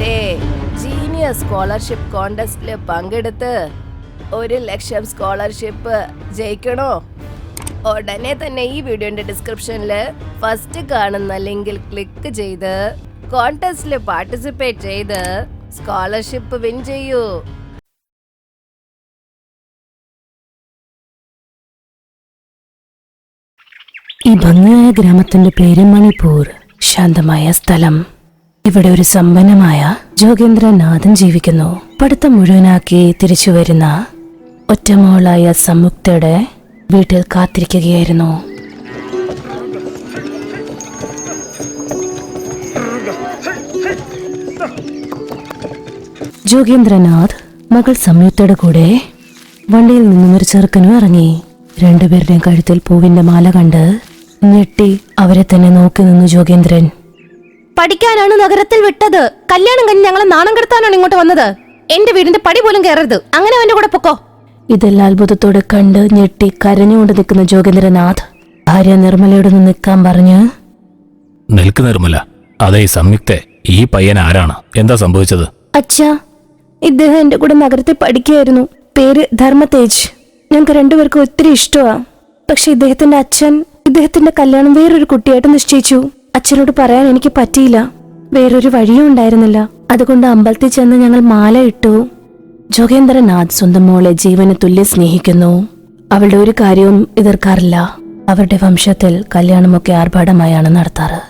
കൂട്ടുകാരെ, genius scholarship കോൺടെസ്റ്റില് പങ്കെടുത്ത് 1,00,000 scholarship ജയിക്കണോ? ഉടനെ തന്നെ ഈ വീഡിയോന്റെ ഡിസ്ക്രിപ്ഷനില് ഫസ്റ്റ് കാണുന്ന ലിങ്കിൽ ക്ലിക്ക് ചെയ്ത് കോൺടെസ്റ്റിൽ പാർട്ടിസിപ്പേറ്റ് ചെയ്ത് സ്കോളർഷിപ്പ് വിൻ ചെയ്യൂ. ഈ ഭംഗിയായ ഗ്രാമത്തിന്റെ പേര് മണിപ്പൂർ. ശാന്തമായ സ്ഥലം. ഇവിടെ ഒരു സമ്പന്നമായ ജോഗേന്ദ്രനാഥൻ ജീവിക്കുന്നു. പഠിത്തം മുഴുവനാക്കി തിരിച്ചു വരുന്ന ഒറ്റമോളായ സംയുക്തയുടെ വീട്ടിൽ കാത്തിരിക്കുകയായിരുന്നു. ജോഗേന്ദ്രനാഥ് മകൾ സംയുക്തയുടെ കൂടെ വണ്ടിയിൽ നിന്നും ഒരു ചെറുക്കനും ഇറങ്ങി. രണ്ടുപേരുടെയും കഴുത്തിൽ പൂവിന്റെ മാല കണ്ട് ഞെട്ടി അവരെ തന്നെ നോക്കി നിന്നു ജോഗേന്ദ്രൻ. പഠിക്കാനാണ് നഗരത്തിൽ വിട്ടത്. കല്യാണം കഴിഞ്ഞ് ഞങ്ങളെ നാണം കെടുത്താനാണ് ഇങ്ങോട്ട് വന്നത്. എന്റെ വീടിന്റെ പടി പോലും കയറരുത്. അങ്ങനെ അവന്റെ കൂടെ പൊക്കോ. ഇതെല്ലാം അത്ഭുതത്തോടെ കണ്ട് ഞെട്ടി കരഞ്ഞുകൊണ്ട് നിൽക്കുന്ന ജോഗേന്ദ്രനാഥ് ഭാര്യ നിർമ്മലയോട് നിൽക്കാൻ പറഞ്ഞ്, നിൽക്ക് നിർമ്മല. അതെ സംയുക്തെ, ഈ പയ്യൻ ആരാണ്? എന്താ സംഭവിച്ചത്? അച്ഛാ, ഇദ്ദേഹം എന്റെ കൂടെ നഗരത്തിൽ പഠിക്കുകയായിരുന്നു. പേര് ധർമ്മതേജ്. ഞങ്ങൾക്ക് രണ്ടുപേർക്കും ഒത്തിരി ഇഷ്ടമാ. പക്ഷെ ഇദ്ദേഹത്തിന്റെ അച്ഛൻ ഇദ്ദേഹത്തിന്റെ കല്യാണം വേറൊരു കുട്ടിയായിട്ട് നിശ്ചയിച്ചു. അച്ഛനോട് പറയാൻ എനിക്ക് പറ്റിയില്ല. വേറൊരു വഴിയും ഉണ്ടായിരുന്നില്ല. അതുകൊണ്ട് അമ്പലത്തിൽ ചെന്ന് ഞങ്ങൾ മാല ഇട്ടു. ജോഗേന്ദ്രനാഥ് സ്വന്തം മോളെ ജീവന് തുല്യം സ്നേഹിക്കുന്നു. അവളുടെ ഒരു കാര്യവും എതിർക്കാറില്ല. അവരുടെ വംശത്തിൽ കല്യാണമൊക്കെ ആർഭാടമായാണ് നടത്താറ്.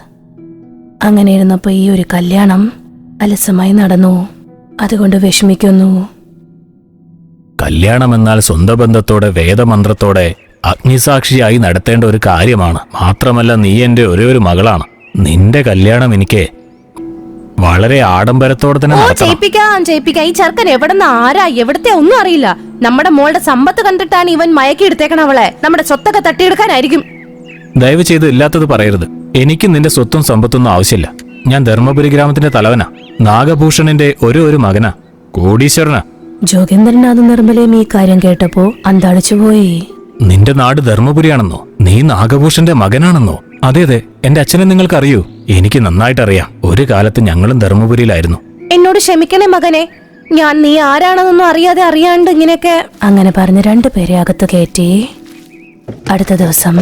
അങ്ങനെ ഇരുന്നപ്പോ ഈ ഒരു കല്യാണം അലസമായി നടന്നു. അതുകൊണ്ട് വിഷമിക്കുന്നു. കല്യാണമെന്നാൽ സ്വന്തം ബന്ധത്തോടെ വേദമന്ത്രത്തോടെ അഗ്നിസാക്ഷിയായി നടത്തേണ്ട ഒരു കാര്യമാണ്. മാത്രമല്ല, നീ എന്റെ ഒരേ ഒരു മകളാണ്. നിന്റെ കല്യാണം എനിക്ക് വളരെ ആഡംബരത്തോടെ തന്നെ ഈ ചെറുക്കൻ എവിടെന്ന് ആരാ എവിടത്തെ ഒന്നും അറിയില്ല. നമ്മുടെ മോളുടെ സമ്പത്ത് കണ്ടിട്ടാണ് ഇവൻ മയക്കി എടുത്തേക്കണം അവളെ. നമ്മുടെ സ്വത്തൊക്കെ തട്ടിയെടുക്കാനായിരിക്കും. ദയവ് ചെയ്ത് ഇല്ലാത്തത് പറയരുത്. എനിക്ക് നിന്റെ സ്വത്തും സമ്പത്തൊന്നും ആവശ്യമില്ല. ഞാൻ ധർമ്മപുരി ഗ്രാമത്തിന്റെ തലവനാ. നാഗഭൂഷണിന്റെ ഒരു മകനാ. കോടീശ്വരനാ. ജോഗേന്ദ്രനാഥ് നിർമ്മലയും ഈ കാര്യം കേട്ടപ്പോ അന്താളിച്ചുപോയി. നിന്റെ നാട് ധർമ്മപുരിയാണെന്നോ? നീ നാഗഭൂഷന്റെ മകനാണെന്നോ? അതെ, എന്റെ അച്ഛനെ നിങ്ങൾക്കറിയൂ. എനിക്ക് നന്നായിട്ടറിയാം. ഒരു കാലത്ത് ഞങ്ങളും ധർമ്മപുരിയിലായിരുന്നു. എന്നോട് ക്ഷമിക്കണേ മകനെ. ഞാൻ നീ ആരാണെന്നൊന്നും അറിയാണ്ട് ഇങ്ങനെയൊക്കെ. അങ്ങനെ പറഞ്ഞ് രണ്ടുപേരെ അകത്ത് കയറ്റി. അടുത്ത ദിവസം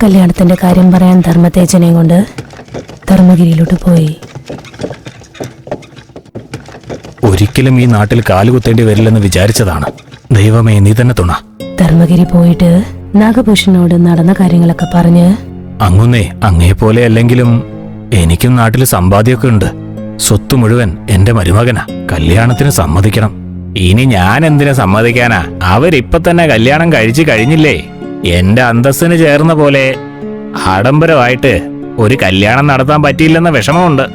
കല്യാണത്തിന്റെ കാര്യം പറയാൻ ധർമ്മതേജനെയും കൊണ്ട് ധർമ്മഗിരിയിലോട്ട് പോയി. ഒരിക്കലും ഈ നാട്ടിൽ കാലുകുത്തേണ്ടി വരില്ലെന്ന് വിചാരിച്ചതാണ്. ദൈവമേ, നീ തന്നെ തുണ. ധർമ്മഗിരി പോയിട്ട് നാഗഭൂഷണോട് നടന്ന കാര്യങ്ങളൊക്കെ പറഞ്ഞ്, അങ്ങേപോലെ അല്ലെങ്കിലും എനിക്കും നാട്ടിൽ സമ്പാദ്യമൊക്കെ ഉണ്ട്. സ്വത്ത് മുഴുവൻ എന്റെ മരുമകനാ. കല്യാണത്തിന് സമ്മതിക്കണം. ഇനി ഞാൻ എന്തിനു സമ്മതിക്കാനാ? അവരിപ്പൊ തന്നെ കല്യാണം കഴിച്ചു കഴിഞ്ഞില്ലേ? എന്റെ അന്തസ്സിന് ചേർന്ന പോലെ ആഡംബരമായിട്ട് ഒരു കല്യാണം നടത്താൻ പറ്റിയില്ലെന്ന വിഷമമുണ്ട്.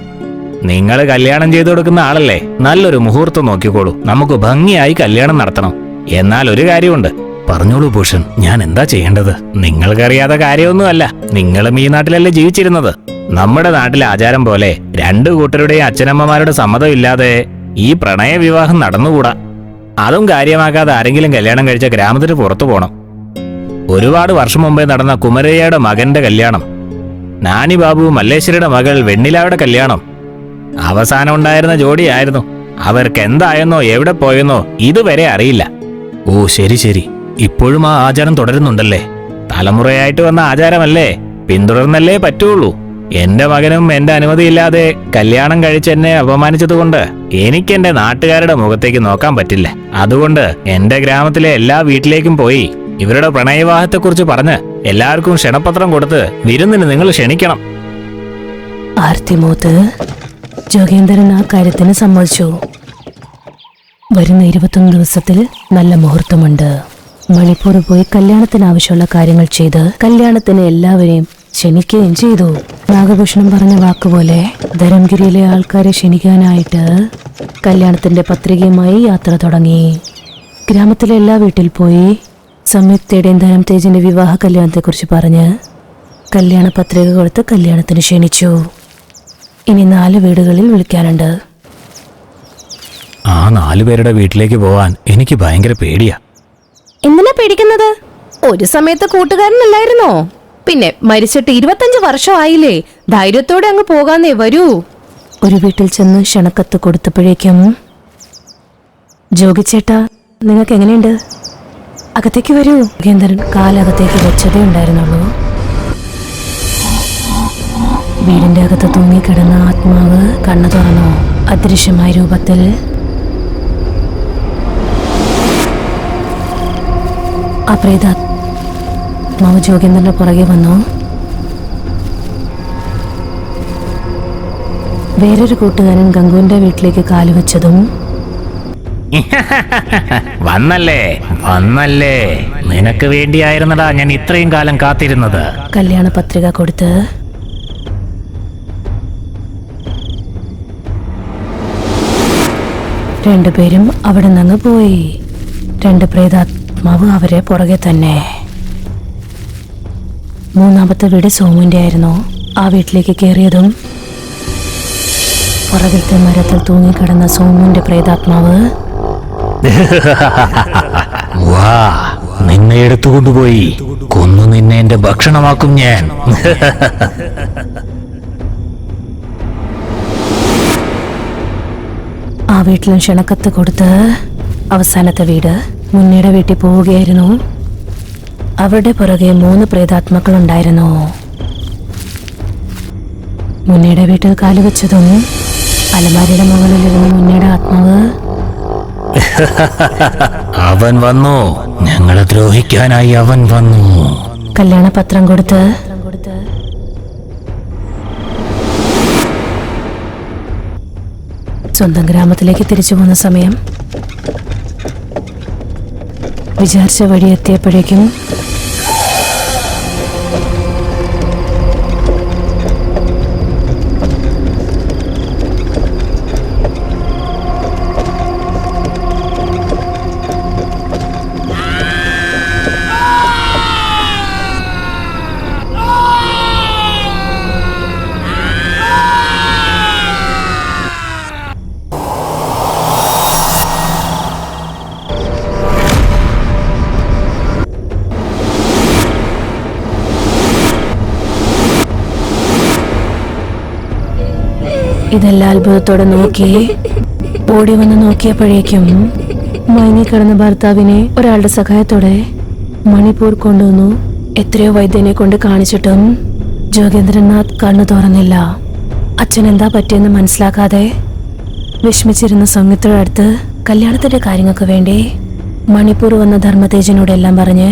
നിങ്ങൾ കല്യാണം ചെയ്തു കൊടുക്കുന്ന ആളല്ലേ? നല്ലൊരു മുഹൂർത്തം നോക്കിക്കോളൂ. നമുക്ക് ഭംഗിയായി കല്യാണം നടത്തണം. എന്നാൽ ഒരു കാര്യമുണ്ട്. പറഞ്ഞോളൂ ഭൂഷൺ, ഞാൻ എന്താ ചെയ്യേണ്ടത്? നിങ്ങൾക്കറിയാത്ത കാര്യമൊന്നുമല്ല. നിങ്ങളും ഈ നാട്ടിലല്ലേ ജീവിച്ചിരുന്നത്. നമ്മുടെ നാട്ടിലെ ആചാരം പോലെ രണ്ടു കൂട്ടരുടെയും അച്ഛനമ്മമാരുടെ സമ്മതമില്ലാതെ ഈ പ്രണയ വിവാഹം നടന്നുകൂടാ. അതും കാര്യമാക്കാതെ ആരെങ്കിലും കല്യാണം കഴിച്ച ഗ്രാമത്തിന് പുറത്തു പോകണം. ഒരുപാട് വർഷം മുമ്പേ നടന്ന കുമരയ്യയുടെ മകന്റെ കല്യാണം, നാനി ബാബു മല്ലേശ്വരിയുടെ മകൾ വെണ്ണിലായുടെ കല്യാണം അവസാനം ഉണ്ടായിരുന്ന ജോഡിയായിരുന്നു. അവർക്ക് എന്തായെന്നോ എവിടെ പോയെന്നോ ഇതുവരെ അറിയില്ല. ഓ ശരി, ഇപ്പോഴും ആ ആചാരം തുടരുന്നുണ്ടല്ലേ? തലമുറയായിട്ട് വന്ന ആചാരമല്ലേ? പിന്തുടർന്നല്ലേ പറ്റുള്ളൂ. എന്റെ മകനും എന്റെ അനുമതിയില്ലാതെ കല്യാണം കഴിച്ച് എന്നെ അപമാനിച്ചതുകൊണ്ട് എനിക്ക് എന്റെ നാട്ടുകാരുടെ മുഖത്തേക്ക് നോക്കാൻ പറ്റില്ല. അതുകൊണ്ട് എന്റെ ഗ്രാമത്തിലെ എല്ലാ വീട്ടിലേക്കും പോയി ഇവരുടെ പ്രണയവിവാഹത്തെക്കുറിച്ച് പറഞ്ഞ് എല്ലാവർക്കും ക്ഷണപത്രം കൊടുത്ത് വിരുന്നിന് നിങ്ങൾ ക്ഷണിക്കണം. ആർത്തിമൂത്ത് ജോഗേന്ദ്രൻ ആ കാര്യത്തിന് സമ്മതിച്ചു. വരുന്ന 21 ദിവസത്തിൽ നല്ല മുഹൂർത്തമുണ്ട്. മണിപ്പൂർ പോയി കല്യാണത്തിന് ആവശ്യമുള്ള കാര്യങ്ങൾ ചെയ്ത് കല്യാണത്തിന് എല്ലാവരെയും ക്ഷണിക്കുകയും ചെയ്തു. നാഗഭൂഷണം പറഞ്ഞ വാക്കുപോലെ ധർമ്മഗിരിയിലെ ആൾക്കാരെ ക്ഷണിക്കാനായിട്ട് കല്യാണത്തിന്റെ പത്രികയുമായി യാത്ര തുടങ്ങി. ഗ്രാമത്തിലെ എല്ലാ വീട്ടിൽ പോയി സംയുക്തയുടെയും ധർമ്മതേജിന്റെ വിവാഹ കല്യാണത്തെക്കുറിച്ച് പറഞ്ഞ് കല്യാണ പത്രിക കൊടുത്ത് കല്യാണത്തിന് ക്ഷണിച്ചു. ഇനി 4 വീടുകളിൽ വിളിക്കാനുണ്ട്. ആ 4 പേരുടെ വീട്ടിലേക്ക് പോവാൻ എനിക്ക് ഭയങ്കര പേടിയാ. എന്തിനാ പേടിക്കുന്നത്? ഒരു സമയത്ത് കൂട്ടുകാരനല്ലായിരുന്നോ? പിന്നെ മരിച്ചിട്ട് 25 വർഷമായില്ലേ? ധൈര്യത്തോടെ അങ്ങ് പോകാന്നേ. വരൂ. ഒരു വീട്ടിൽ ചെന്ന് ക്ഷണക്കത്ത് കൊടുത്തപ്പോഴേക്കും, ജോഗിച്ചേട്ടാ നിങ്ങൾക്ക് എങ്ങനെയുണ്ട്? അകത്തേക്ക് വരൂ. യോഗേന്ദ്രൻ കാലകത്തേക്ക് വെച്ചതേ ഉണ്ടായിരുന്നുള്ളൂ. വീടിന്റെ അകത്ത് തൂങ്ങിക്കിടന്ന ആത്മാവ് കണ്ണു തുറന്നു. അദൃശ്യമായ രൂപത്തിൽ ആ പ്രേതാത്മാവ് ജോഗേന്ദ്രന്റെ പുറകെ വന്നു. വേറൊരു കൂട്ടുകാരൻ ഗംഗുവിന്റെ വീട്ടിലേക്ക് കാലുവെച്ചതും, വന്നല്ലേ വന്നല്ലേ, നിനക്ക് വേണ്ടിയായിരുന്നടാ ഞാൻ ഇത്രയും കാലം കാത്തിരുന്നത്. കല്യാണ പത്രിക കൊടുത്ത് രണ്ടുപേരും അവിടെ നിന്ന് പോയി. രണ്ട് പ്രേതാത്മാവ് അവരെ പുറകെ തന്നെ. മൂന്നാമത്തെ വീട് സോമുന്റെ ആയിരുന്നു. ആ വീട്ടിലേക്ക് കയറിയതും പുറകിലത്തെ മരത്തിൽ തൂങ്ങിക്കിടന്ന സോമുന്റെ പ്രേതാത്മാവ്, വാ, നിന്നെ എടുത്തുകൊണ്ടുപോയി കൊന്നു നിന്നെ എന്റെ ഭക്ഷണമാക്കും ഞാൻ. ആ വീട്ടിലും ക്ഷണക്കത്ത് കൊടുത്ത് അവസാനത്തെ വീട് മുന്നയുടെ വീട്ടിൽ പോവുകയായിരുന്നു. അവരുടെ പുറകെ 3 പ്രേതാത്മാക്കളുണ്ടായിരുന്നു. മുന്നയുടെ വീട്ടിൽ കാലുവെച്ചതും അലമാരിയുടെ മുകളിലിരുന്ന മുന്നയുടെ ആത്മാവ്, അവൻ വന്നു, ഞങ്ങളെ ദ്രോഹിക്കാനായി അവൻ വന്നു. കല്യാണ പത്രം കൊടുത്ത് സ്വന്തം ഗ്രാമത്തിലേക്ക് തിരിച്ചു പോകുന്ന സമയം വിചാരിച്ച വഴി എത്തിയപ്പോഴേക്കും ഇതെല്ലാം അത്ഭുതത്തോടെ നോക്കി ഓടി വന്ന് നോക്കിയപ്പോഴേക്കും മയങ്ങിക്കിടന്ന ഭർത്താവിനെ ഒരാളുടെ സഹായത്തോടെ മണിപ്പൂർ കൊണ്ടുവന്നു. എത്രയോ വൈദ്യനെ കൊണ്ട് കാണിച്ചിട്ടും ജോഗേന്ദ്രനാഥ് കണ്ണു തുറന്നില്ല. അച്ഛൻ എന്താ പറ്റിയെന്ന് മനസ്സിലാക്കാതെ വിഷമിച്ചിരുന്ന സൗമ്യത്തോടെ അടുത്ത് കല്യാണത്തിന്റെ കാര്യങ്ങൾക്ക് വേണ്ടി മണിപ്പൂർ വന്ന ധർമ്മതേജനോട് എല്ലാം പറഞ്ഞ്,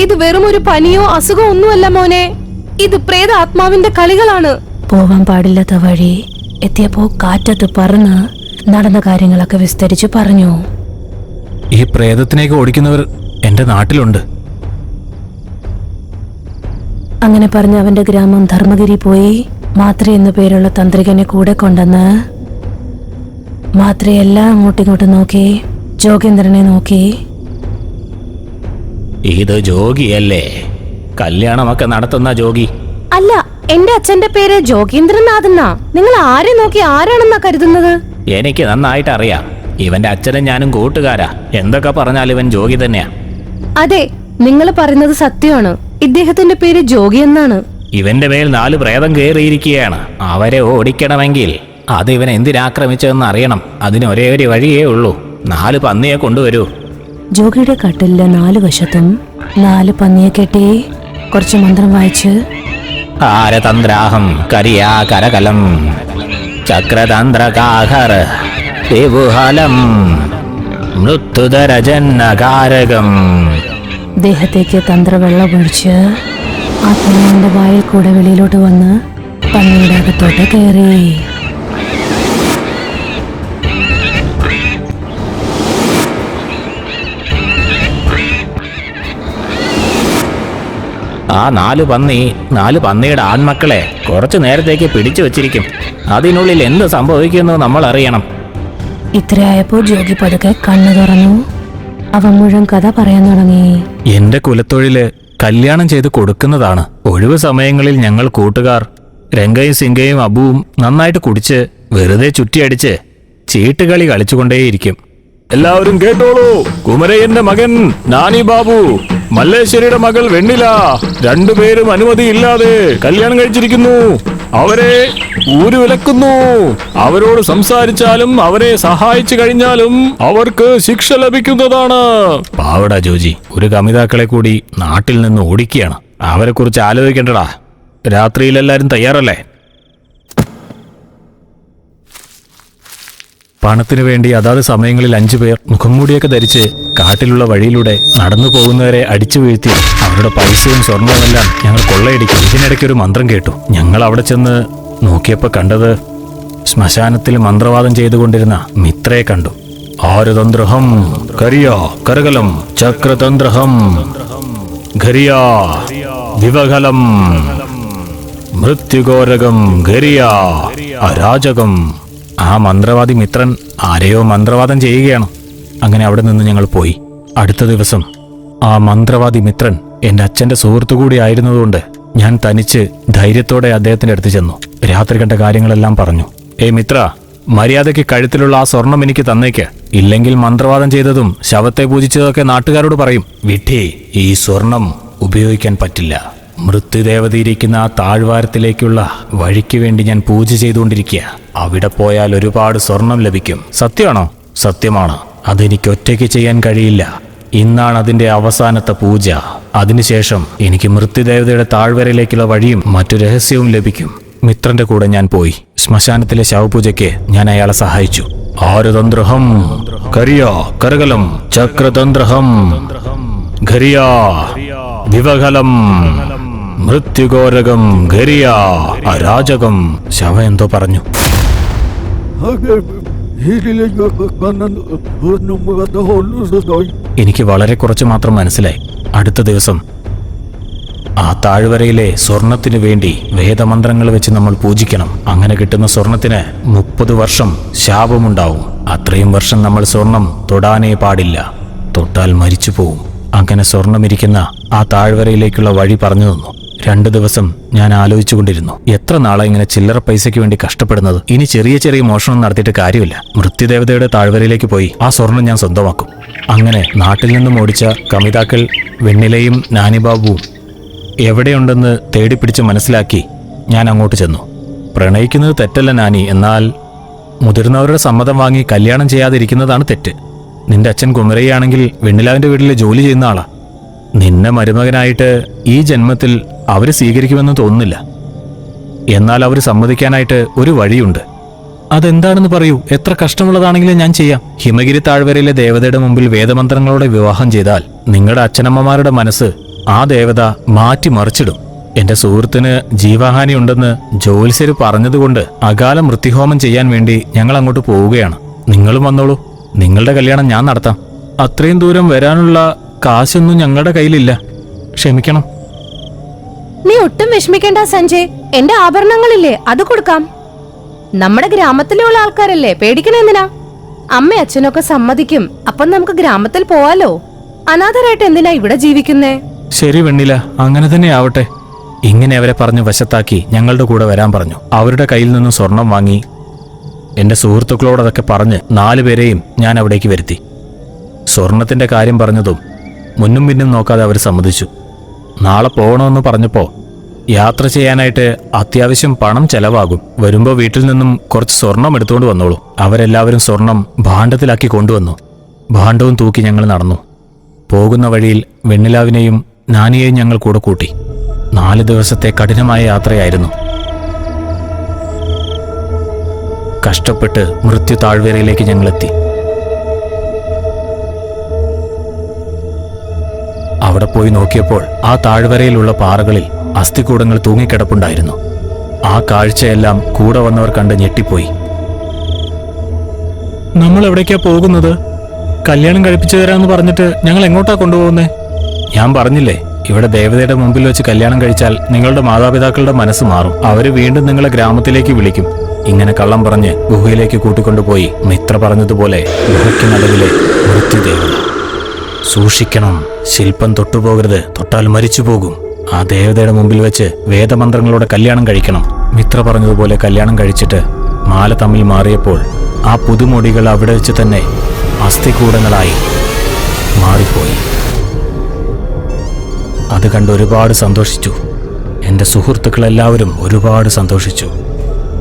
ഇത് വെറും ഒരു പനിയോ അസുഖമോ ഒന്നുമല്ല മോനെ, ഇത് പ്രേത ആത്മാവിന്റെ കളികളാണ്. പോവാൻ പാടില്ലാത്ത വഴി എത്തിയപ്പോ കാറ്റത്ത് പറന്ന് നടന്ന കാര്യങ്ങളൊക്കെ വിസ്തരിച്ചു പറഞ്ഞു. ഈ പ്രേതത്തിനെയൊക്കെ ഓടിക്കുന്നവർ എന്റെ നാട്ടിലുണ്ട്. അങ്ങനെ പറഞ്ഞ് അവന്റെ ഗ്രാമം ധർമ്മഗിരി പോയി മാത്ര എന്നു പേരുള്ള തന്ത്രികനെ കൂടെ കൊണ്ടുവന്ന് മാത്രയെല്ലാം അങ്ങോട്ടിങ്ങോട്ടും നോക്കി ജോഗേന്ദ്രനെ നോക്കി, ഇത് ജോഗിയല്ലേ, കല്യാണമൊക്കെ നടത്തുന്ന ജോഗി? അല്ല, എന്റെ അച്ഛന്റെ പേര് ജോഗീന്ദ്രനാഥ് എന്നാ. നിങ്ങൾ ആരെ നോക്കി ആരാണെന്നാ കരുതുന്നത്? എനിക്ക് നന്നായിട്ട് അറിയാം, ഇവന്റെ അച്ഛനും ഞാനും കൂട്ടുകാരാ. എന്തൊക്കെ പറഞ്ഞാൽ ഇവൻ ജോഗി തന്നെയാ. അതെ, നിങ്ങൾ പറയുന്നത് സത്യമാണ്. ഇദ്ദേഹത്തിന്റെ പേര് ജോഗി എന്നാണ്. ഇവന്റെ മേൽ 4 പ്രേതം കയറിയിരിക്കുകയാണ്. അവരെ ഓടിക്കണമെങ്കിൽ അത് ഇവൻ എന്തിനാക്രമിച്ചതെന്ന് അറിയണം. അതിന് ഒരേ ഒരു വഴിയേ ഉള്ളൂ. 4 പന്നിയെ കൊണ്ടുവരൂ. ജോഗിയുടെ കട്ടിലിലെ 4 വശത്തും 4 പന്നിയെ കെട്ടി കുറച്ച് മന്ത്രം വായിച്ച്, ആരതന്ത്രാഹം കരിയാ കരകലം ചക്രതന്ത്രകാഹർ ദേവുഹലം മൃത്യുധരജന്നകാരകം. ദേഹത്തേക്ക് തന്ത്രവെള്ളമൊഴിച്ച് ആത്മാവിന്റെ വായിൽ കൂടെ വെളിയിലോട്ട് വന്ന് പന്നിയുടെ അകത്തോട്ട് കയറി. ആ 4 പന്നിയുടെ ആൺമക്കളെ കുറച്ചു നേരത്തേക്ക് പിടിച്ചു വച്ചിരിക്കും. അതിനുള്ളിൽ എന്ത് സംഭവിക്കുന്നു നമ്മൾ അറിയണം. ഇത്രയായപ്പോ ജോഗി പതുക്കെ കണ്ണു തുറന്നു. അവൻ മുഴുവൻ കഥ പറയാൻ തുടങ്ങി. എന്റെ കുലത്തൊഴില് കല്യാണം ചെയ്ത് കൊടുക്കുന്നതാണ്. ഒഴിവ് സമയങ്ങളിൽ ഞങ്ങൾ കൂട്ടുകാർ രംഗയും സിംഗയും അബുവും നന്നായിട്ട് കുടിച്ച് വെറുതെ ചുറ്റിയടിച്ച് ചീട്ടുകളി കളിച്ചുകൊണ്ടേയിരിക്കും. എല്ലാവരും കേട്ടോളൂ, കുമരയ്യന്റെ മകൻ നാനി ബാബു, മല്ലേശ്വരിയുടെ മകൾ വെണ്ണില, 2 പേരും അനുമതിയില്ലാതെ കല്യാണം കഴിച്ചിരിക്കുന്നു. അവരെ ഊരു വിലക്കുന്നു. അവരോട് സംസാരിച്ചാലും അവരെ സഹായിച്ചു കഴിഞ്ഞാലും അവർക്ക് ശിക്ഷ ലഭിക്കുന്നതാണ്. പാവടാ ജോജി, ഒരു കമിതാക്കളെ കൂടി നാട്ടിൽ നിന്ന് ഓടിക്കുകയാണ്. അവരെ കുറിച്ച് ആലോചിക്കണ്ടടാ. രാത്രിയിൽ എല്ലാരും തയ്യാറല്ലേ? പണത്തിനു വേണ്ടി അതാത് സമയങ്ങളിൽ 5 പേർ മുഖംമൂടിയൊക്കെ ധരിച്ച് കാട്ടിലുള്ള വഴിയിലൂടെ നടന്നു പോകുന്നവരെ അടിച്ചു വീഴ്ത്തി അവരുടെ പൈസയും സ്വർണവുമെല്ലാം ഞങ്ങൾ കൊള്ളയടിക്കും. ഇതിനിടയ്ക്ക് ഒരു മന്ത്രം കേട്ടു. ഞങ്ങൾ അവിടെ ചെന്ന് നോക്കിയപ്പോൾ കണ്ടത് ശ്മശാനത്തിൽ മന്ത്രവാദം ചെയ്തുകൊണ്ടിരുന്ന മിത്രയെ കണ്ടു. ആരുതന്ത്രഹം കരിയാ കരകലം ചക്രതന്ത്രഹം ഘരിയാ ദിവകലം മൃത്യുഘോരകം ഘരിയാ അരാജകം. ആ മന്ത്രവാദി മിത്രൻ ആരെയോ മന്ത്രവാദം ചെയ്യുകയാണ്. അങ്ങനെ അവിടെ നിന്ന് ഞങ്ങൾ പോയി. അടുത്ത ദിവസം ആ മന്ത്രവാദി മിത്രൻ എന്റെ അച്ഛന്റെ സുഹൃത്തു കൂടി ആയിരുന്നതുകൊണ്ട് ഞാൻ തനിച്ച് ധൈര്യത്തോടെ അദ്ദേഹത്തിന്റെ അടുത്ത് ചെന്നു. രാത്രി കണ്ട കാര്യങ്ങളെല്ലാം പറഞ്ഞു. മിത്ര, മര്യാദയ്ക്ക് കഴുത്തിലുള്ള ആ സ്വർണം എനിക്ക് തന്നേക്ക്. ഇല്ലെങ്കിൽ മന്ത്രവാദം ചെയ്തതും ശവത്തെ പൂജിച്ചതൊക്കെ നാട്ടുകാരോട് പറയും. വിട്ടി, ഈ സ്വർണം ഉപയോഗിക്കാൻ പറ്റില്ല. മൃത്യുദേവതയിരിക്കുന്ന ആ താഴ്വാരത്തിലേക്കുള്ള വഴിക്ക് വേണ്ടി ഞാൻ പൂജ ചെയ്തുകൊണ്ടിരിക്കുക. അവിടെ പോയാൽ ഒരുപാട് സ്വർണം ലഭിക്കും. സത്യമാണോ? സത്യമാണ്. അതെനിക്ക് ഒറ്റയ്ക്ക് ചെയ്യാൻ കഴിയില്ല. ഇന്നാണ് അതിന്റെ അവസാനത്തെ പൂജ. അതിനുശേഷം എനിക്ക് മൃത്യുദേവതയുടെ താഴ്വരയിലേക്കുള്ള വഴിയും മറ്റു രഹസ്യവും ലഭിക്കും. മിത്രന്റെ കൂടെ ഞാൻ പോയി. ശ്മശാനത്തിലെ ശവപൂജയ്ക്ക് ഞാൻ അയാളെ സഹായിച്ചു. ആരുതന്ത്രഹം കരിയാ കരകലം ചക്രതന്ത്രഹം ഘരിയാ ദിവകലം മൃത്യുഘോരകം ഘരിയാ അരാജകം. ശവ എന്തോ പറഞ്ഞു. എനിക്ക് വളരെ കുറച്ച് മാത്രം മനസ്സിലായി. അടുത്ത ദിവസം ആ താഴ്വരയിലെ സ്വർണത്തിനു വേണ്ടി വേദമന്ത്രങ്ങൾ വെച്ച് നമ്മൾ പൂജിക്കണം. അങ്ങനെ കിട്ടുന്ന സ്വർണത്തിന് 30 വർഷം ശാപമുണ്ടാവും. അത്രയും വർഷം നമ്മൾ സ്വർണം തൊടാനേ പാടില്ല. തൊട്ടാൽ മരിച്ചു പോവും. അങ്ങനെ സ്വർണമിരിക്കുന്ന ആ താഴ്വരയിലേക്കുള്ള വഴി പറഞ്ഞു തന്നു. 2 ദിവസം ഞാൻ ആലോചിച്ചുകൊണ്ടിരുന്നു. എത്ര നാളെ ഇങ്ങനെ ചില്ലറ പൈസയ്ക്ക് വേണ്ടി കഷ്ടപ്പെടുന്നത്. ഇനി ചെറിയ ചെറിയ മോഷണം നടത്തിയിട്ട് കാര്യമില്ല. മൃത്യുദേവതയുടെ താഴ്വരയിലേക്ക് പോയി ആ സ്വർണം ഞാൻ സ്വന്തമാക്കും. അങ്ങനെ നാട്ടിൽ നിന്നും ഓടിച്ച കമിതാക്കൾ വെണ്ണിലയും നാനിബാബുവും എവിടെയുണ്ടെന്ന് തേടിപ്പിടിച്ച് മനസ്സിലാക്കി ഞാൻ അങ്ങോട്ട് ചെന്നു. പ്രണയിക്കുന്നത് തെറ്റല്ല നാനി, എന്നാൽ മുതിർന്നവരുടെ സമ്മതം വാങ്ങി കല്യാണം ചെയ്യാതിരിക്കുന്നതാണ് തെറ്റ്. നിന്റെ അച്ഛൻ കുമരയാണെങ്കിൽ വെണ്ണിലാവിന്റെ വീട്ടിൽ ജോലി ചെയ്യുന്ന ആളാ. നിന്നെ മരുമകനായിട്ട് ഈ ജന്മത്തിൽ അവര് സ്വീകരിക്കുമെന്ന് തോന്നുന്നില്ല. എന്നാൽ അവർ സമ്മതിക്കാനായിട്ട് ഒരു വഴിയുണ്ട്. അതെന്താണെന്ന് പറയൂ. എത്ര കഷ്ടമുള്ളതാണെങ്കിലും ഞാൻ ചെയ്യാം. ഹിമഗിരി താഴ്വരയിലെ ദേവതയുടെ മുമ്പിൽ വേദമന്ത്രങ്ങളോടെ വിവാഹം ചെയ്താൽ നിങ്ങളുടെ അച്ഛനമ്മമാരുടെ മനസ്സ് ആ ദേവത മാറ്റിമറിച്ചിടും. എന്റെ സുഹൃത്തിന് ജീവഹാനി ഉണ്ടെന്ന് ജ്യോത്സ്യര് പറഞ്ഞതുകൊണ്ട് അകാല മൃത്യുഹോമം ചെയ്യാൻ വേണ്ടി ഞങ്ങൾ അങ്ങോട്ട് പോവുകയാണ്. നിങ്ങളും വന്നോളൂ. നിങ്ങളുടെ കല്യാണം ഞാൻ നടത്താം. അത്രയും ദൂരം വരാനുള്ള കാശൊന്നും ഞങ്ങളുടെ കയ്യിലില്ല. ക്ഷമിക്കണം. നീ ഒട്ടും വിഷമിക്കേണ്ട സഞ്ജയ്. എന്റെ ആഭരണങ്ങളില്ലേ, അത് കൊടുക്കാം. നമ്മുടെ ഗ്രാമത്തിലുള്ള ആൾക്കാരല്ലേ, പേടിക്കണ എന്തിനാ? അമ്മ അച്ഛനൊക്കെ സമ്മതിക്കും. അപ്പം നമുക്ക് ഗ്രാമത്തിൽ പോവാലോ. അനാഥരായിട്ട് എന്തിനാ ഇവിടെ ജീവിക്കുന്നേ? ശരി വെണ്ണില, അങ്ങനെ തന്നെ ആവട്ടെ. ഇങ്ങനെ അവരെ പറഞ്ഞ് വശത്താക്കി ഞങ്ങളുടെ കൂടെ വരാൻ പറഞ്ഞു. അവരുടെ കയ്യിൽ നിന്ന് സ്വർണം വാങ്ങി എന്റെ സുഹൃത്തുക്കളോടതൊക്കെ പറഞ്ഞ് 4 പേരെയും ഞാൻ അവിടേക്ക് വരുത്തി. സ്വർണത്തിന്റെ കാര്യം പറഞ്ഞതും മുന്നും പിന്നും നോക്കാതെ അവർ സമ്മതിച്ചു. നാളെ പോകണമെന്ന് പറഞ്ഞപ്പോൾ യാത്ര ചെയ്യാനായിട്ട് അത്യാവശ്യം പണം ചെലവാകും. വരുമ്പോൾ വീട്ടിൽ നിന്നും കുറച്ച് സ്വർണം എടുത്തുകൊണ്ട് വന്നോളൂ. അവരെല്ലാവരും സ്വർണം ഭാണ്ഡത്തിലാക്കി കൊണ്ടുവന്നു. ഭാണ്ഡവും തൂക്കി ഞങ്ങൾ നടന്നു. പോകുന്ന വഴിയിൽ വെണ്ണിലാവിനെയും നാനിയെയും ഞങ്ങൾ കൂടെ കൂട്ടി. 4 ദിവസത്തെ കഠിനമായ യാത്രയായിരുന്നു. കഷ്ടപ്പെട്ട് മൃത്യു താഴ്വരയിലേക്ക് ഞങ്ങളെത്തി. അവിടെ പോയി നോക്കിയപ്പോൾ ആ താഴ്വരയിലുള്ള പാറകളിൽ അസ്ഥികൂടങ്ങൾ തൂങ്ങിക്കിടപ്പുണ്ടായിരുന്നു. ആ കാഴ്ചയെല്ലാം കൂടെ വന്നവർ കണ്ട് ഞെട്ടിപ്പോയി. നമ്മൾ എവിടേക്കാ പോകുന്നത്? കല്യാണം കഴിപ്പിച്ചു തരാമെന്ന് പറഞ്ഞിട്ട് ഞങ്ങൾ എങ്ങോട്ടാ കൊണ്ടുപോകുന്നേ? ഞാൻ പറഞ്ഞില്ലേ, ഇവിടെ ദേവതയുടെ മുമ്പിൽ വെച്ച് കല്യാണം കഴിച്ചാൽ നിങ്ങളുടെ മാതാപിതാക്കളുടെ മനസ്സ് മാറും. അവര് വീണ്ടും നിങ്ങളെ ഗ്രാമത്തിലേക്ക് വിളിക്കും. ഇങ്ങനെ കള്ളം പറഞ്ഞ് ഗുഹയിലേക്ക് കൂട്ടിക്കൊണ്ടുപോയി. മിത്ര പറഞ്ഞതുപോലെ ഗുഹയ്ക്ക് നടുവിലെ മൃത്യുദേവത. സൂക്ഷിക്കണം, ശില്പം തൊട്ടുപോകരുത്, തൊട്ടാൽ മരിച്ചു പോകും. ആ ദേവതയുടെ മുമ്പിൽ വെച്ച് വേദമന്ത്രങ്ങളോടെ കല്യാണം കഴിക്കണം. മിത്ര പറഞ്ഞതുപോലെ കല്യാണം കഴിച്ചിട്ട് മാല തമ്മിൽ മാറിയപ്പോൾ ആ പുതുമൊടികൾ അവിടെ വെച്ച് തന്നെ അസ്ഥികൂടങ്ങളായി മാറിപ്പോയി. അത് കണ്ട് ഒരുപാട് സന്തോഷിച്ചു. എൻ്റെ സുഹൃത്തുക്കളെല്ലാവരും ഒരുപാട് സന്തോഷിച്ചു.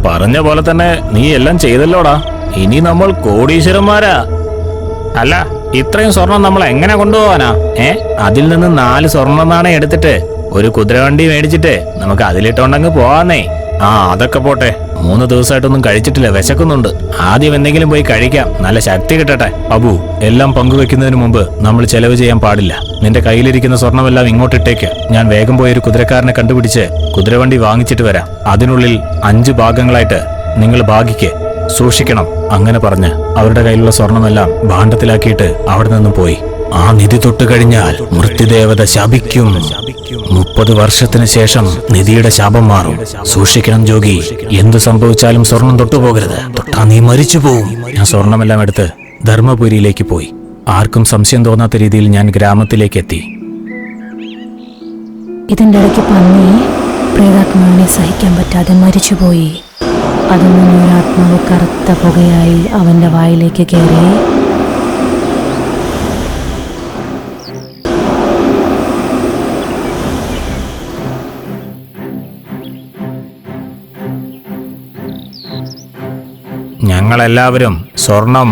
പറഞ്ഞ പോലെ തന്നെ നീ എല്ലാം ചെയ്തല്ലോടാ. ഇനി നമ്മൾ കോടീശ്വരന്മാരാ. അല്ല, ഇത്രയും സ്വർണം നമ്മൾ എങ്ങനെ കൊണ്ടുപോവാനാ? അതിൽ നിന്ന് 4 സ്വർണ്ണ നാണയം എടുത്തിട്ട് ഒരു കുതിരവണ്ടി മേടിച്ചിട്ട് നമുക്ക് അതിലിട്ടോണ്ടങ്ങ് പോവാന്നേ. അതൊക്കെ പോട്ടെ, 3 ദിവസമായിട്ടൊന്നും കഴിച്ചിട്ടില്ല, വിശക്കുന്നുണ്ട്. ആദ്യം എന്തെങ്കിലും പോയി കഴിക്കാം, നല്ല ശക്തി കിട്ടട്ടെ. അബു, എല്ലാം പങ്കുവെക്കുന്നതിന് മുമ്പ് നമ്മൾ ചെലവ് ചെയ്യാൻ പാടില്ല. നിന്റെ കയ്യിലിരിക്കുന്ന സ്വർണ്ണമെല്ലാം ഇങ്ങോട്ടിട്ടേക്ക്. ഞാൻ വേഗം പോയി ഒരു കുതിരക്കാരനെ കണ്ടുപിടിച്ച് കുതിരവണ്ടി വാങ്ങിച്ചിട്ട് വരാം. അതിനുള്ളിൽ 5 ഭാഗങ്ങളായിട്ട് നിങ്ങൾ ഭാഗിക്ക്, സൂക്ഷിക്കണം. അങ്ങനെ പറഞ്ഞ് അവരുടെ കയ്യിലുള്ള സ്വർണമെല്ലാം ഭാണ്ഡത്തിലാക്കിയിട്ട് അവിടെ നിന്നും പോയി. ആ നിധി തൊട്ട് കഴിഞ്ഞാൽ മൃത്യുദേവത ശപിക്കും. 30 വർഷത്തിന് ശേഷം നിധിയുടെ ശാപം മാറും. സൂക്ഷിക്കണം ജോഗി, എന്തു സംഭവിച്ചാലും സ്വർണം തൊട്ടുപോകരുത്. തൊട്ടാ നീ മരിച്ചു പോവും. ഞാൻ സ്വർണമെല്ലാം എടുത്ത് ധർമ്മപുരിയിലേക്ക് പോയി. ആർക്കും സംശയം തോന്നാത്ത രീതിയിൽ ഞാൻ ഗ്രാമത്തിലേക്ക് എത്തി. ഇതിന്റെ ഇടയ്ക്ക് പന്നി പ്രേതാത്മാവിനെ സഹിക്കാൻ പറ്റാതെ മരിച്ചുപോയി. അതിൽ നിന്നൊരാത്മാവ് കറുത്ത പുകയായി അവന്റെ വായിലേക്ക് കയറി. ഞങ്ങളെല്ലാവരും സ്വർണം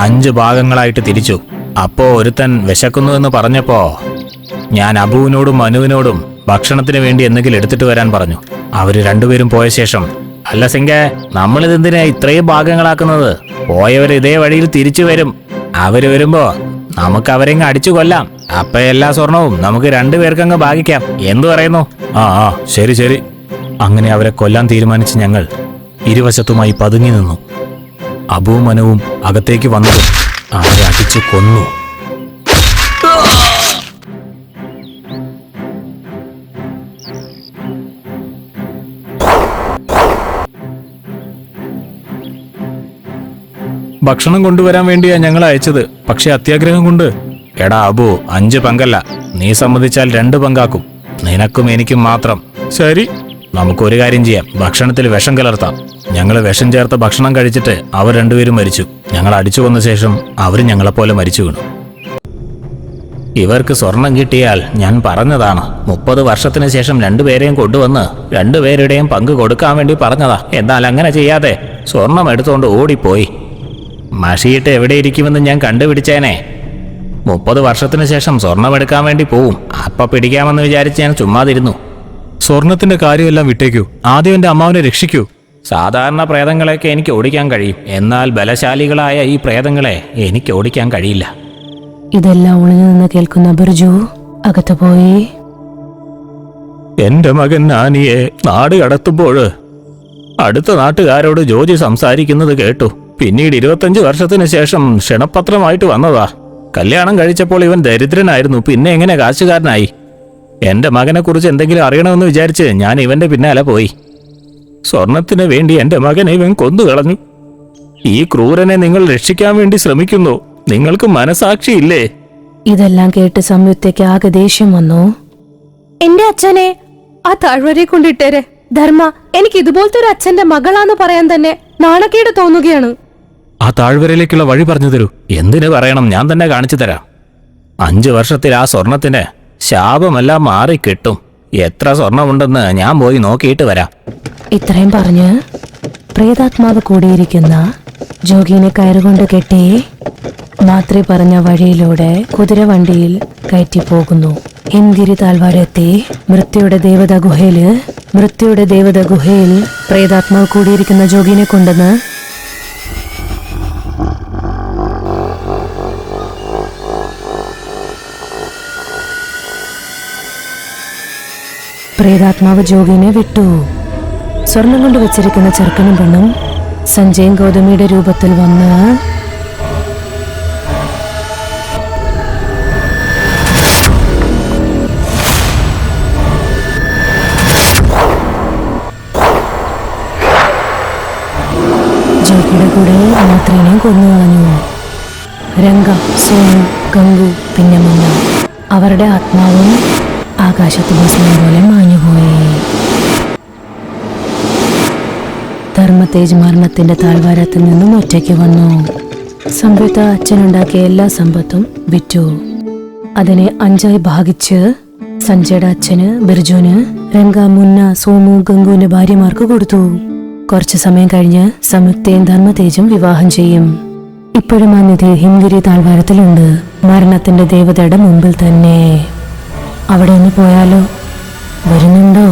5 ഭാഗങ്ങളായിട്ട് തിരിച്ചു. അപ്പോ ഒരുത്തൻ വിശക്കുന്നു എന്ന് പറഞ്ഞപ്പോ ഞാൻ അബുവിനോടും മനുവിനോടും ഭക്ഷണത്തിന് വേണ്ടി എന്തെങ്കിലും എടുത്തിട്ട് വരാൻ പറഞ്ഞു. അവര് രണ്ടുപേരും പോയ ശേഷം, അല്ല സിംഗേ, നമ്മളിതെന്തിനാ ഇത്രയും ഭാഗങ്ങളാക്കുന്നത്? പോയവർ ഇതേ വഴിയിൽ തിരിച്ചു വരും. അവര് വരുമ്പോ നമുക്ക് അവരെങ്ങ് അടിച്ചു കൊല്ലാം. അപ്പൊ എല്ലാ സ്വർണവും നമുക്ക് 2 പേർക്കങ്ങ് ഭാഗിക്കാം. എന്തു പറയുന്നു? ശരി ശരി. അങ്ങനെ അവരെ കൊല്ലാൻ തീരുമാനിച്ച് ഞങ്ങൾ ഇരുവശത്തുമായി പതുങ്ങി നിന്നു. അബുവും മനവും അകത്തേക്ക് വന്നതും അവരെ അടിച്ചു കൊന്നു. ഭക്ഷണം കൊണ്ടുവരാൻ വേണ്ടിയാ ഞങ്ങൾ അയച്ചത്. പക്ഷെ അത്യാഗ്രഹം കൊണ്ട്. എടാ അബു, 5 പങ്കല്ല, നീ സമ്മതിച്ചാൽ 2 പങ്കാക്കും. നിനക്കും എനിക്കും മാത്രം. ശരി, നമുക്കൊരു കാര്യം ചെയ്യാം. ഭക്ഷണത്തിൽ വിഷം കലർത്താം. ഞങ്ങൾ വിഷം ചേർത്ത ഭക്ഷണം കഴിച്ചിട്ട് അവർ രണ്ടുപേരും മരിച്ചു. ഞങ്ങൾ അടിച്ചു കൊന്ന ശേഷം അവർ ഞങ്ങളെപ്പോലെ മരിച്ചു വീണു. ഇവർക്ക് സ്വർണം കിട്ടിയാൽ ഞാൻ പറഞ്ഞതാണ്. 30 വർഷത്തിന് ശേഷം 2 പേരെയും കൊണ്ടുവന്ന് 2 പേരുടെയും പങ്ക് കൊടുക്കാൻ വേണ്ടി പറഞ്ഞതാ. എന്നാൽ അങ്ങനെ ചെയ്യാതെ സ്വർണം എടുത്തുകൊണ്ട് ഓടിപ്പോയി. മഷിയിട്ട് എവിടെ ഇരിക്കുമെന്ന് ഞാൻ കണ്ടുപിടിച്ചേനെ. 30 വർഷത്തിന് ശേഷം സ്വർണം എടുക്കാൻ വേണ്ടി പോവും. അപ്പ പിടിക്കാമെന്ന് വിചാരിച്ച് ഞാൻ ചുമ്മാതിരുന്നു. സ്വർണത്തിന്റെ കാര്യമെല്ലാം വിട്ടേക്കൂ. ആദ്യം എന്റെ അമ്മാവനെ രക്ഷിക്കൂ. സാധാരണ പ്രേതങ്ങളെയൊക്കെ എനിക്ക് ഓടിക്കാൻ കഴിയും. എന്നാൽ ബലശാലികളായ ഈ പ്രേതങ്ങളെ എനിക്ക് ഓടിക്കാൻ കഴിയില്ല. ഇതെല്ലാം ഒളിഞ്ഞു നിന്ന് കേൾക്കുന്ന ബിർജു അകത്ത് പോയി. എന്റെ മകൻ നാനിയെ നാട് കടത്തുമ്പോൾ അടുത്ത നാട്ടുകാരോട് ജോജി സംസാരിക്കുന്നത് കേട്ടു. പിന്നീട് 25 വർഷത്തിന് ശേഷം ക്ഷണപത്രമായിട്ട് വന്നതാ. കല്യാണം കഴിച്ചപ്പോൾ ഇവൻ ദരിദ്രനായിരുന്നു, പിന്നെ എങ്ങനെ കാശുകാരനായി? എന്റെ മകനെ കുറിച്ച് എന്തെങ്കിലും അറിയണമെന്ന് വിചാരിച്ച് ഞാൻ ഇവന്റെ പിന്നാലെ പോയി. സ്വർണത്തിന് വേണ്ടി എന്റെ മകനെ ഇവൻ കൊന്നുകളഞ്ഞു. ഈ ക്രൂരനെ നിങ്ങൾ രക്ഷിക്കാൻ വേണ്ടി ശ്രമിക്കുന്നു. നിങ്ങൾക്ക് മനസാക്ഷിയില്ലേ? ഇതെല്ലാം കേട്ട് സംയുക്തയ്ക്ക് ആകെ ദേഷ്യം വന്നു. എന്റെ അച്ഛനെ ആ താഴ്വരയെ കൊണ്ടിട്ടേരെ. ധർമ്മ, എനിക്ക് ഇതുപോലത്തെ ഒരു അച്ഛന്റെ മകളാന്ന് പറയാൻ തന്നെ നാണക്കേട് തോന്നുകയാണ്. ആ താഴ്വരയിലേക്കുള്ള വഴി പറഞ്ഞു തരൂ. എന്തിനു പറയണം, ഞാൻ തന്നെ കാണിച്ചു തരാം. 5 വർഷത്തിൽ ആ സ്വർണത്തിന് ശാപമെല്ലാം മാറിക്കിട്ടും. എത്ര സ്വർണമുണ്ടെന്ന് ഞാൻ പോയി നോക്കിയിട്ട് വരാം. ഇത്രയും പറഞ്ഞ് പ്രേതാത്മാവ് കൂടിയിരിക്കുന്ന ജോഗിനെ കയറുകൊണ്ട് കെട്ടി മാത്രി പറഞ്ഞ വഴിയിലൂടെ കുതിരവണ്ടിയിൽ കയറ്റി പോകുന്നു. ഹിംഗിരി താഴ്വാരെത്തി മൃത്യുയുടെ ദേവത ഗുഹയിൽ പ്രേതാത്മാവ് കൂടിയിരിക്കുന്ന ജോഗിനെ കൊണ്ടുവന്ന് പ്രേതാത്മാവ് ജോഗിനെ വിട്ടു. സ്വർണം കൊണ്ട് വെച്ചിരിക്കുന്ന ചെറുക്കനും പെണ്ണും സഞ്ജയൻ ഗൗതമിയുടെ രൂപത്തിൽ വന്ന് ജോഗിയുടെ കൂടെ മാത്രേനെയും കൊന്നുകളഞ്ഞു. രംഗ, സോനു, ഗംഗു, പിന്നെ മുന്ന അവരുടെ ആത്മാവും ആകാശത്ത് ഭസ്മം പോലെ മാഞ്ഞുപോയി. ധർമ്മതേജ് മരണത്തിന്റെ താഴ്വാരത്തിൽ നിന്നും ഒറ്റയ്ക്ക് വന്നു. സംയുക്ത അച്ഛനുണ്ടാക്കിയ എല്ലാ സമ്പത്തും വിറ്റു. അതിനെ 5ആയി ഭാഗിച്ച് സഞ്ജയുടെ അച്ഛന്, ബിർജുന്, രംഗ, മുന്ന, സോമു, ഗംഗുവിന്റെ ഭാര്യമാർക്ക് കൊടുത്തു. കുറച്ചു സമയം കഴിഞ്ഞ് സംയുക്തയും ധർമ്മതേജും വിവാഹം ചെയ്യും. ഇപ്പോഴും ആ നിധി ഹിംഗിരി താഴ്വാരത്തിലുണ്ട്, മരണത്തിന്റെ ദേവതയുടെ മുമ്പിൽ തന്നെ. അവിടെ ഒന്ന് പോയാലോ? വരുന്നുണ്ടോ?